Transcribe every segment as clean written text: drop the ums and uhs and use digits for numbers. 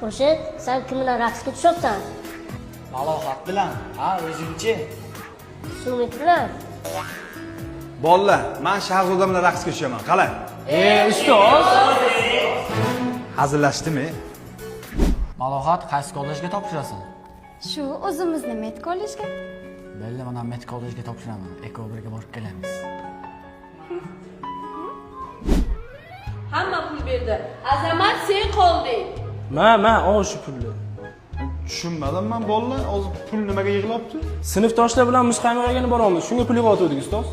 O'sha, sen kim bilan raqsga tushyapsan? Malohat bilan. Ha, o'zingchi. Sumit bilan. Bolalar, men Shahzoda bilan raqsga tushaman. Qalay? Ustoz. Hazillashdimi? Malohat qaysi kollejga topshirasan? Shu o'zimizni met kollejga. Belli, men ham met kollejga topshiraman. Eko birga borib kelamiz. Hamma pul berdi. Azamat sen qolding. Ma, ol shu pulni. Tushunmadim men bolalar, hozir pul nimaga yig'labdi? Sinfdoshlar bilan muzqaymoqqa boramiz. Shunga pul yig'otdik, ustoz.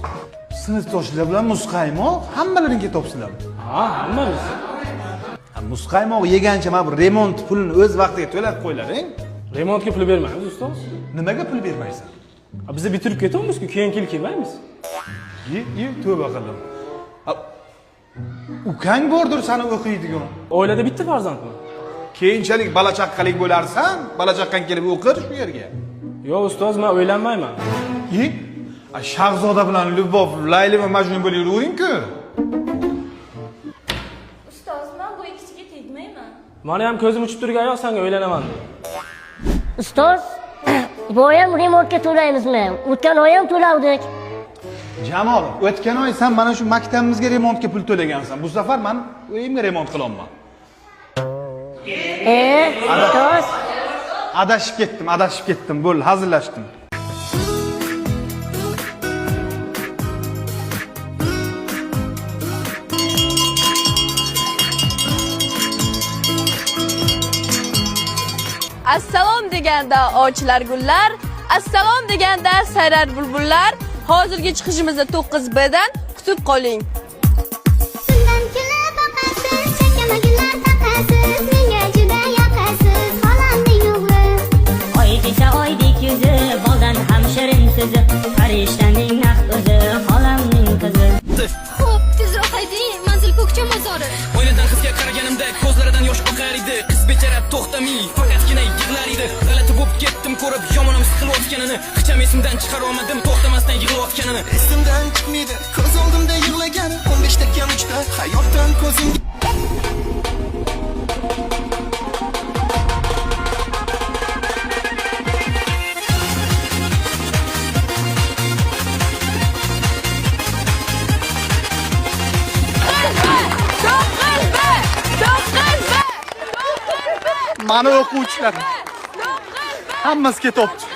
Sinfdoshlar bilan muzqaymoq hammalaringga topsinlar. Ha, hammamiz. Muzqaymoq yegancha mana bu remont pulini o'z vaqtiga to'lab qo'ylaring. Remontga pul bermaymiz, ustoz. Nimaga pul bermaysan? Biz bitirib ketamiz-ku, keyin kelmaymiz. Tövbe qildim. Ukang bordir seni o'qiydigan. Oilada bitta farzandmi? Keyinchalik bola chaqqalik bo'larsan, bola chaqqang kelib o'qir shu yerga. Yo'q, ustoz, men o'ylanmayman. Shahzoda bilan Lubov, Layli va Majnun bo'lib yuring-ku. Ustoz, men bu ikkisiga tegmayman. Meni ham ko'zim uchib turgan yo'q, senga o'ylanaman. Ustoz, bu ham remontga to'laymizmi? O'tgan oy ham to'lavdik. Jamol, o'tgan oy sen mana shu maktabimizga remontga pul to'lagansan. Bu safar men uyimga remont qilaman. Ustoz, Adashib ketdim. Bo'l, hazillashdim. Assalom deganda ovchilar gullar, assalom deganda sayrar bulbullar. Hozirgi chiqishimizda 9B dan kutib qoling. Shundan kelib boqasiz, chakamagular taqasiz, menga juda yoqasiz, xolamning o'g'li. Oy desa oydek yuzi, boldan ham shirin so'zi, farishtaning naq o'zi, xolamning qizi. Xo'p, tezroq hayding, manzil ko'kcha mozori. Oynadan qizga qaraganimda ko'zlaridan yosh oqar edi. Qiz bechara to'xtamay, faqatgina yig'lar edi. G'alati bo'lib ketdim ko'rib yomonim siqilayotganini. Qicham esimdan chiqara olmadim, to'xtamasdan yig'layotganini. Esimdan chiqmaydi, ko'z oldimda yig'lagani. 15 ta kam uchta hayotdan ko'zim Mana o'quvchilar hammasi ketibdi.